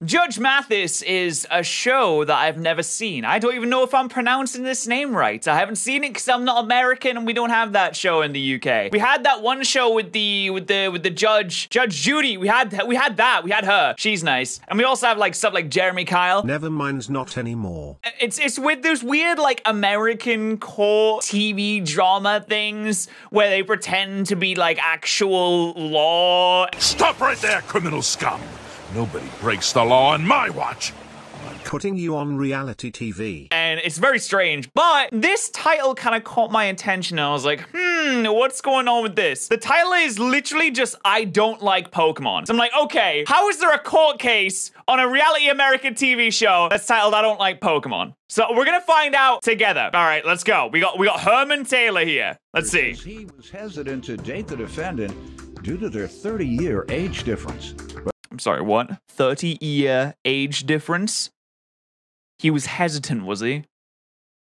Judge Mathis is a show that I've never seen. I don't even know if I'm pronouncing this name right. I haven't seen it because I'm not American and we don't have that show in the UK. We had that one show with the Judge Judy. We had her. She's nice. And we also have like stuff like Jeremy Kyle. Never mind's not anymore. It's with those weird like American court TV drama things where they pretend to be like actual law. Stop right there, criminal scum! Nobody breaks the law on my watch. Putting you on reality TV. And it's very strange, but this title kind of caught my attention and I was like, what's going on with this? The title is literally just, I don't like Pokemon. So I'm like, okay, how is there a court case on a reality American TV show that's titled I don't like Pokemon? So we're gonna find out together. All right, let's go. We got Herman Taylor here. Let's see. He was hesitant to date the defendant due to their 30-year age difference. I'm sorry, what? 30-year age difference? He was hesitant, was he?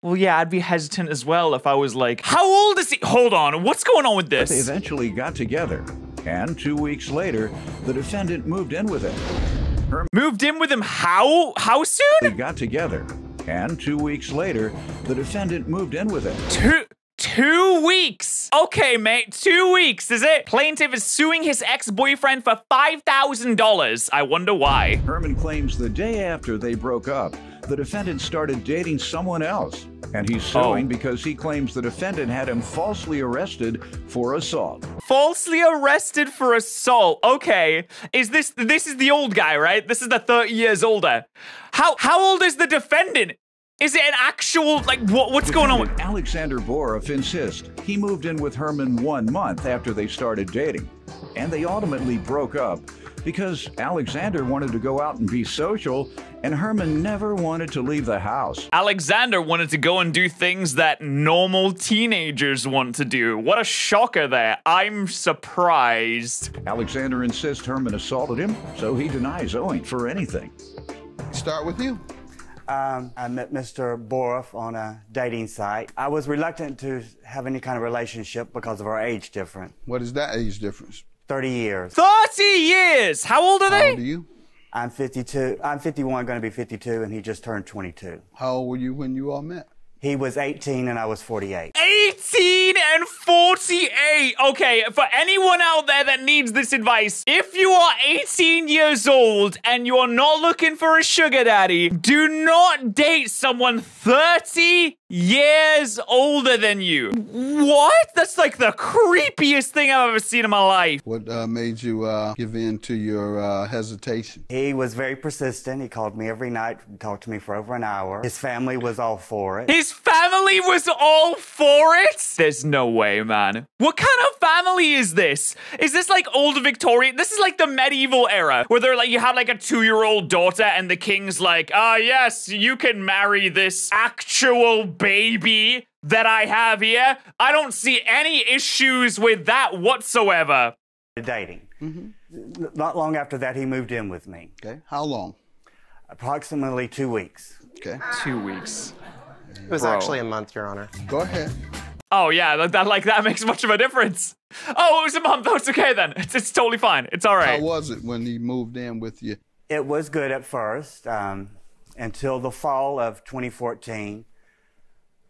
Well, yeah, I'd be hesitant as well if I was like, how old is he? Hold on, what's going on with this? They eventually got together, and 2 weeks later, the defendant moved in with him. Moved in with him how? How soon? They got together, and 2 weeks later, the defendant moved in with him. 2 weeks. Okay, mate, 2 weeks, is it? Plaintiff is suing his ex-boyfriend for $5,000. I wonder why. Herman claims the day after they broke up, the defendant started dating someone else. And he's suing because he claims the defendant had him falsely arrested for assault. Falsely arrested for assault. Okay. Is this is the old guy, right? This is the 30 years older. How old is the defendant? Is it an actual, like, what's going on with... Alexander Boroff insists he moved in with Herman 1 month after they started dating. And they ultimately broke up because Alexander wanted to go out and be social, and Herman never wanted to leave the house. Alexander wanted to go and do things that normal teenagers want to do. What a shocker there. I'm surprised. Alexander insists Herman assaulted him, so he denies owing for anything. Start with you. I met Mr. Boroff on a dating site. I was reluctant to have any kind of relationship because of our age difference. What is that age difference? 30 years. 30 years! How old are they? How old are you? I'm 52. I'm 51, going to be 52, and he just turned 22. How old were you when you all met? He was 18 and I was 48. 18 and 48. Okay, for anyone out there that needs this advice, if you are 18 years old and you are not looking for a sugar daddy, do not date someone 30 years older than you. What? That's like the creepiest thing I've ever seen in my life. What made you give in to your hesitation? He was very persistent. He called me every night, talked to me for over an hour. His family was all for it. His family was all for it? There's no way, man. What kind of family is this? Is this like old Victorian? This is like the medieval era where they're like, you have like a 2-year-old daughter and the king's like, yes, you can marry this actual baby that I have here. I don't see any issues with that whatsoever. Dating. Not long after that, he moved in with me. Okay. How long? Approximately 2 weeks. Okay. 2 weeks. It was actually a month, Your Honor. Go ahead. Oh, yeah, that makes much of a difference. Oh, it was a month. Oh, it's okay then. It's totally fine. It's all right. How was it when he moved in with you? It was good at first, until the fall of 2014.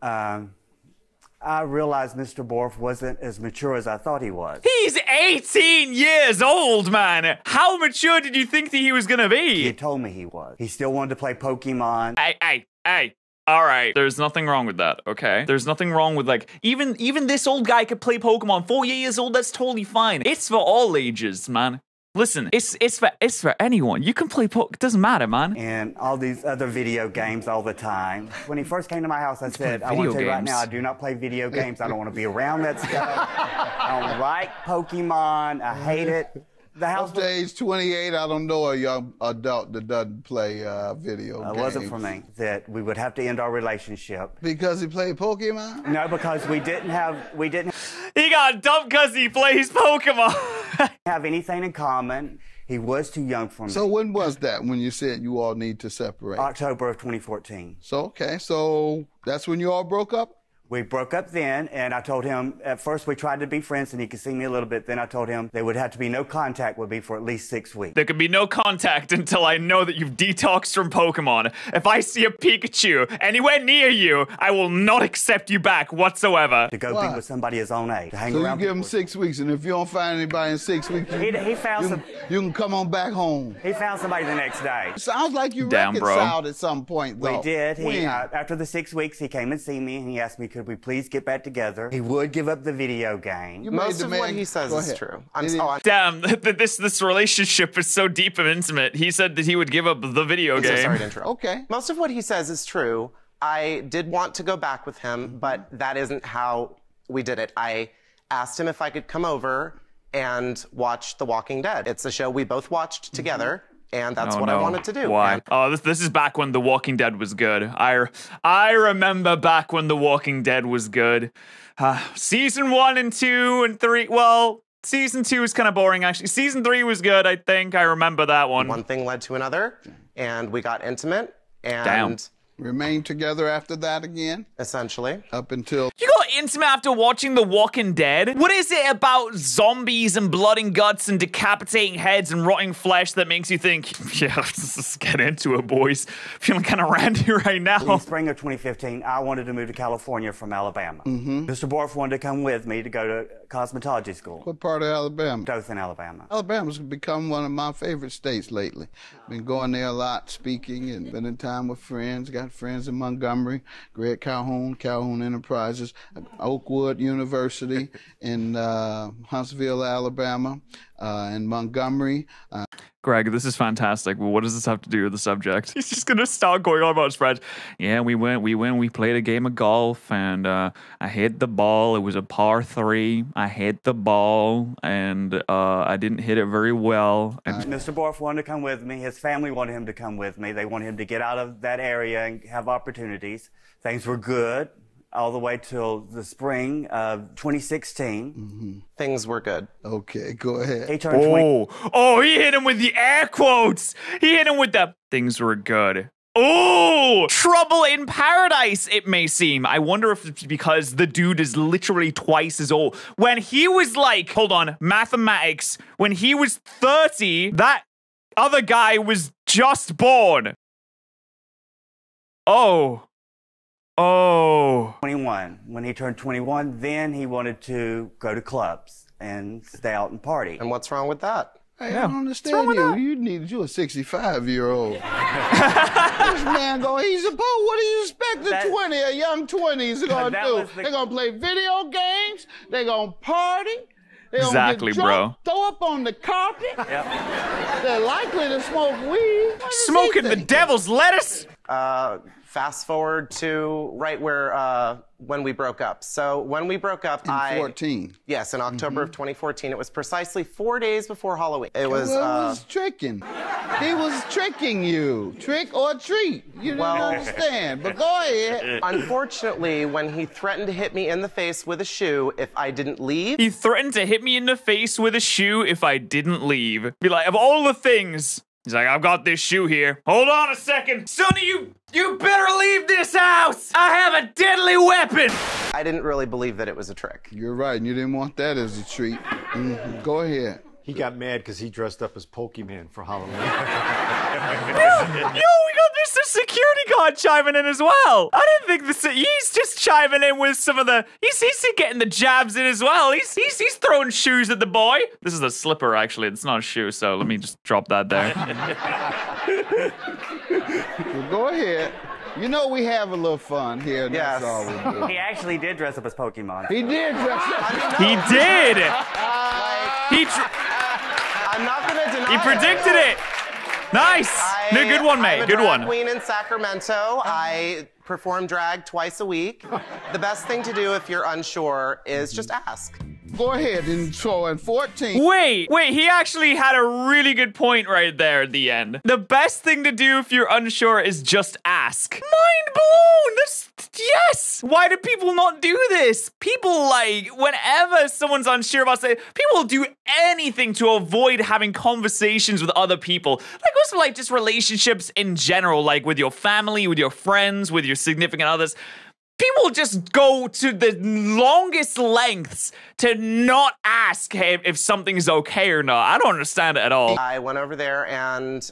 I realized Mr. Boroff wasn't as mature as I thought he was. He's 18 years old, man. How mature did you think that he was gonna be? He told me he was. He still wanted to play Pokemon. Hey. All right, there's nothing wrong with that, okay? There's nothing wrong with, like, even this old guy could play Pokemon. 4 years old, that's totally fine. It's for all ages, man. Listen, it's for anyone. You can play Pokemon. It doesn't matter, man. And all these other video games all the time. When he first came to my house, I said, I want to tell you right now, I do not play video games. I don't want to be around that stuff. I don't like Pokemon. I hate it. The house Up to age 28, I don't know a young adult that doesn't play video games. It wasn't for me. That we would have to end our relationship. Because he played Pokemon? No, because we didn't. He got dumped because he plays Pokemon. Have anything in common. He was too young for me. So when was that, when you said you all need to separate? October of 2014. So, okay, so that's when you all broke up? We broke up then, and I told him, at first we tried to be friends and he could see me a little bit. Then I told him there would have to be no contact with me for at least 6 weeks. There could be no contact until I know that you've detoxed from Pokemon. If I see a Pikachu anywhere near you, I will not accept you back whatsoever. To go be with somebody his own age. To hang So around you give him 6 weeks, and if you don't find anybody in 6 weeks, He found you can come on back home. He found somebody the next day. Sounds like you Damn, bro. reconciled at some point, though. We did. When? After the 6 weeks, he came and see me, and he asked me, could we please get back together? He would give up the video game. You made Most the of man- what he says Go is ahead. true. Damn, this relationship is so deep and intimate. He said that he would give up the video I'm so game. sorry to interrupt. Okay. Most of what he says is true. I did want to go back with him, but that isn't how we did it. I asked him if I could come over and watch The Walking Dead. It's a show we both watched together, and that's Oh, what no. I wanted to do. Why? And Oh, this is back when The Walking Dead was good. I remember back when The Walking Dead was good. Season 1 and 2 and 3. Well, season 2 is kind of boring, actually. Season 3 was good, I think. I remember that one. one thing led to another, and we got intimate, and Damn. Remain together after that again, essentially. up until... You got intimate after watching The Walking Dead? What is it about zombies and blood and guts and decapitating heads and rotting flesh that makes you think, yeah, let's get into it, boys? Feeling kind of randy right In now. spring of 2015, I wanted to move to California from Alabama. Mr. Borf wanted to come with me to go to cosmetology school. What part of Alabama? Dothan, Alabama. Alabama's become one of my favorite states lately. Been going there a lot, speaking and spending time with friends. Got friends in Montgomery, Greg Calhoun, Calhoun Enterprises, Oakwood University in Huntsville, Alabama, and Montgomery. Greg, this is fantastic. Well, what does this have to do with the subject? He's just gonna start going on about his friends. Yeah, we played a game of golf, and I hit the ball. It was a par 3. I hit the ball, and I didn't hit it very well. And Mr. Borf wanted to come with me. His family wanted him to come with me. They wanted him to get out of that area and have opportunities. Things were good all the way till the spring of 2016. Things were good. Okay, go ahead. He turned 20. oh, he hit him with the air quotes. He hit him with the things were good. Oh, trouble in paradise, it may seem. I wonder if it's because the dude is literally twice as old. When he was like, hold on, mathematics, when he was 30, that other guy was just born. Oh. 21. When he turned 21, then he wanted to go to clubs and stay out and party. And what's wrong with that? Hey, I don't understand you. You needed you a 65-year-old. This man he's a boy. What do you expect a young 20s are going to do? They're going to play video games. They're going to party. They're Exactly, gonna get drunk, bro. Throw up on the carpet. They're likely to smoke weed. What does he Smoking the think? devil's lettuce? Fast forward to right where when we broke up. So when we broke up, In 14. Yes, in October of 2014. It was precisely 4 days before Halloween. It was. Well, he was tricking. He was tricking you. Trick or treat. You didn't understand. But go ahead. Unfortunately, when he threatened to hit me in the face with a shoe if I didn't leave, He threatened to hit me in the face with a shoe if I didn't leave. Be like, of all the things, he's like, I've got this shoe here. Hold on a second. Sonny, you better leave this house. I have a deadly weapon. I didn't really believe that it was a trick. You're right. And you didn't want that as a treat. Go ahead. He got mad because he dressed up as Pokemon for Halloween. Yo, we got this security guard chiming in as well. I didn't think this. He's just chiming in with some of the. He's getting the jabs in as well. He's throwing shoes at the boy. This is a slipper, actually. It's not a shoe, so let me just drop that there. Well, go ahead. You know we have a little fun here. And Yes. That's all we do. He actually did dress up as Pokemon. He did dress up. He did. I'm not going to deny He predicted it. Nice. No, good one, mate. I'm a Good drag one. queen in Sacramento. I perform drag twice a week. The best thing to do if you're unsure is just ask. Go ahead. And so in 14. Wait, he actually had a really good point right there at the end. The best thing to do if you're unsure is just ask. Mind blown! Yes! Why do people not do this? People, like, whenever someone's unsure about something, people will do anything to avoid having conversations with other people. Like, also, like, just relationships in general, like with your family, with your friends, with your significant others. People just go to the longest lengths to not ask if something's okay or not. I don't understand it at all. I went over there and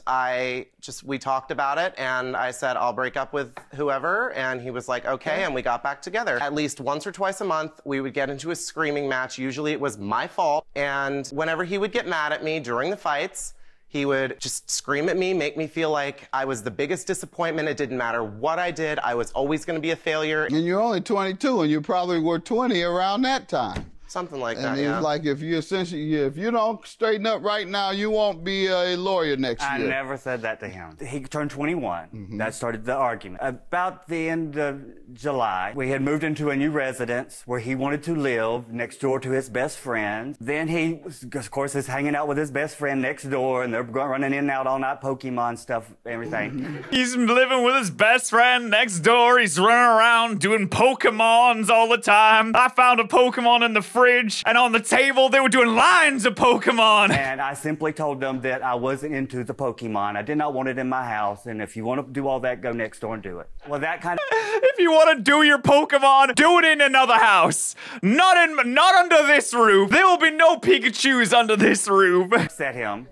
we talked about it, and I said, I'll break up with whoever, and he was like, okay, and we got back together. At least once or twice a month, we would get into a screaming match. Usually it was my fault, and whenever he would get mad at me during the fights, he would just scream at me, make me feel like I was the biggest disappointment. It didn't matter what I did. I was always going to be a failure. And you're only 22, and you probably were 20 around that time. Something like that, and yeah. it's like if you don't straighten up right now, you won't be a lawyer next year. I never said that to him. He turned 21. That started the argument. About the end of July, we had moved into a new residence where he wanted to live next door to his best friend. Then he, of course, is hanging out with his best friend next door, and they're running in and out all night, Pokemon stuff, everything. He's living with his best friend next door. He's running around doing Pokemons all the time. I found a Pokemon in the fridge, and on the table they were doing lines of Pokemon. And I simply told them that I wasn't into the Pokemon. I did not want it in my house, and if you want to do all that, go next door and do it. Well, that kind of... If you want to do your Pokemon, do it in another house. Not under this roof. There will be no Pikachus under this roof. Upset him.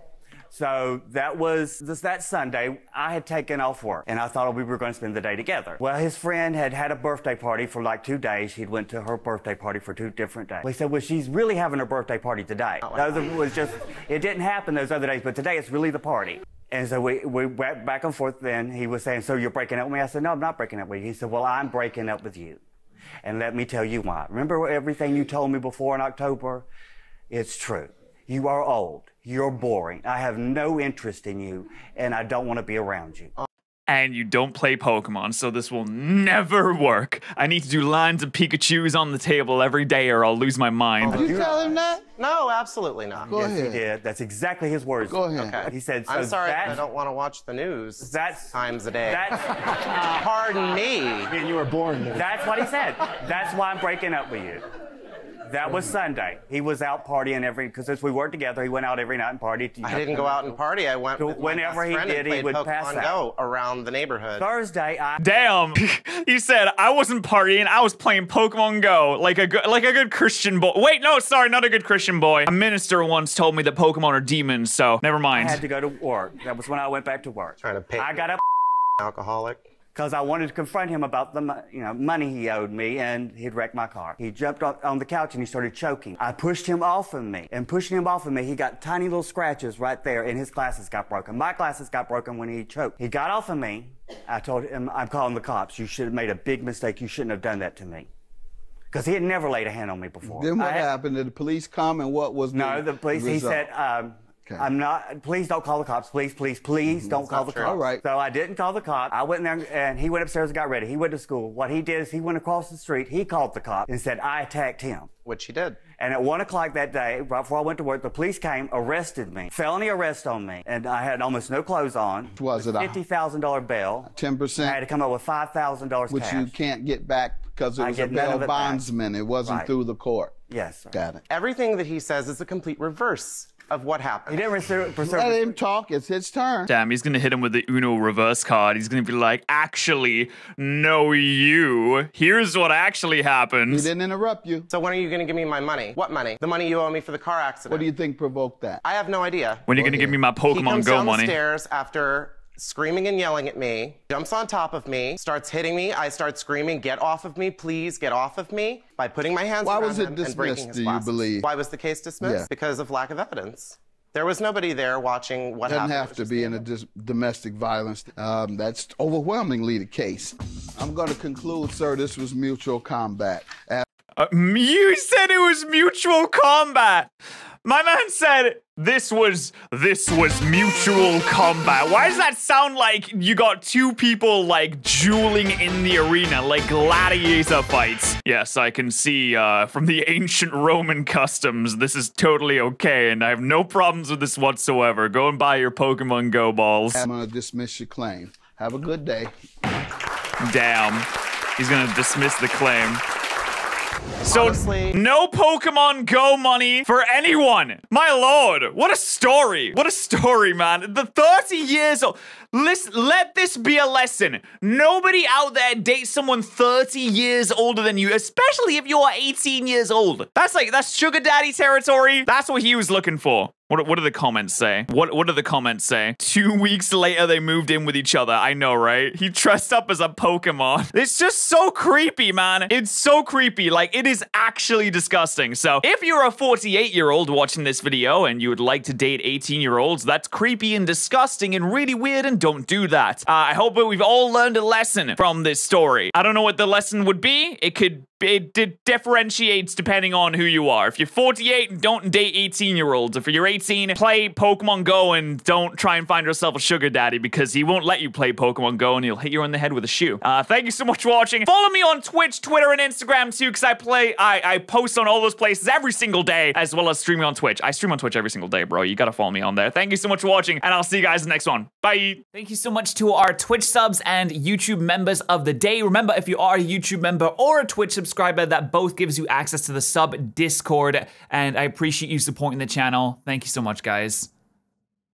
So that was that Sunday. I had taken off work, and I thought we were going to spend the day together. Well, his friend had a birthday party for like 2 days. He'd went to her birthday party for 2 different days. He said, well, she's really having her birthday party today. It didn't happen those other days, but today it's really the party. And so we went back and forth then. He was saying, so you're breaking up with me? I said, no, I'm not breaking up with you. He said, well, I'm breaking up with you. And let me tell you why. Remember everything you told me before in October? It's true. You are old. You're boring. I have no interest in you, and I don't want to be around you. And you don't play Pokemon, so this will never work. I need to do lines of Pikachus on the table every day or I'll lose my mind. Did you tell him that? No, absolutely not. Go ahead. He did. That's exactly his words. Go ahead. Okay. He said, so I'm sorry, I don't want to watch the news times a day. Pardon me. And you were born there. That's what he said. That's why I'm breaking up with you. That was Sunday. He was out partying because as we worked together, he went out every night and partied. I didn't go out and party. I went with whenever my best friend he did, and he would played pass Pokemon out. Go around the neighborhood. Thursday, Damn. He said, I wasn't partying. I was playing Pokemon Go like a good Christian boy. Wait, no, sorry, not a good Christian boy. A minister once told me that Pokemon are demons, so never mind. I had to go to work. That was when I went back to work. Trying to pay. I got up alcoholic. because I wanted to confront him about the money he owed me, and he'd wrecked my car. He jumped on the couch and he started choking. I pushed him off of me, and pushing him off of me, he got tiny little scratches right there, and his glasses got broken. My glasses got broken when he choked. He got off of me. I told him, I'm calling the cops. You should have made a big mistake. You shouldn't have done that to me. Because he had never laid a hand on me before. Then what happened? Did the police come, and what was the police, he said, okay. Please don't call the cops. Please don't call the cops. All right. So I didn't call the cops. I went in there and he went upstairs and got ready. He went to school. What he did is he went across the street. He called the cops and said, I attacked him. Which he did. And at 1 o'clock that day, right before I went to work, the police came, arrested me. Felony arrest on me. And I had almost no clothes on. Was it a $50,000 bail. 10%? I had to come up with $5,000 cash. Which you can't get back because it was a bail bondsman. It wasn't through the court. Yes, sir. Got it. Everything that he says is a complete reverse of what happened. He didn't Let him talk. It's his turn. Damn, he's gonna hit him with the Uno reverse card. He's gonna be like, actually, no, you. Here's what actually happened. He didn't interrupt you. So when are you gonna give me my money? What money? The money you owe me for the car accident. What do you think provoked that? I have no idea. When are you gonna give me my Pokemon Go money? He comes down the stairs after screaming and yelling at me, jumps on top of me, starts hitting me. I start screaming, get off of me, please, get off of me, by putting my hands around him and breaking his glasses. Why was it dismissed, do you believe? Why was the case dismissed? Yeah. Because of lack of evidence. There was nobody there watching what happened. Doesn't have to be in a domestic violence. That's overwhelmingly the case. I'm going to conclude, sir, this was mutual combat. You said it was mutual combat. My man said this was mutual combat. Why does that sound like you got two people like dueling in the arena, like gladiator fights? Yes, I can see from the ancient Roman customs, this is totally okay, and I have no problems with this whatsoever. Go and buy your Pokemon Go balls. I'm gonna dismiss your claim. Have a good day. Damn. He's gonna dismiss the claim. So, honestly, no Pokemon Go money for anyone. My lord, what a story. What a story, man. The 30 years old. Listen, let this be a lesson. Nobody out there dates someone 30 years older than you, especially if you're 18 years old. That's sugar daddy territory. That's what he was looking for. What do the comments say? What do the comments say? 2 weeks later, they moved in with each other. I know, right? He dressed up as a Pokemon. It's just so creepy, man. It's so creepy. Like, it is actually disgusting. So, if you're a 48-year-old watching this video and you would like to date 18-year-olds, that's creepy and disgusting and really weird, and don't do that. I hope that we've all learned a lesson from this story. I don't know what the lesson would be. It differentiates depending on who you are. If you're 48, don't date 18-year-olds. If you're 18, play Pokemon Go and don't try and find yourself a sugar daddy because he won't let you play Pokemon Go and he'll hit you on the head with a shoe. Thank you so much for watching. Follow me on Twitch, Twitter, and Instagram too, because I post on all those places every single day, as well as streaming on Twitch. I stream on Twitch every single day, bro. You gotta follow me on there. Thank you so much for watching, and I'll see you guys in the next one. Bye. Thank you so much to our Twitch subs and YouTube members of the day. Remember, if you are a YouTube member or a Twitch subscriber, that both gives you access to the sub Discord, and I appreciate you supporting the channel. Thank you so much, guys.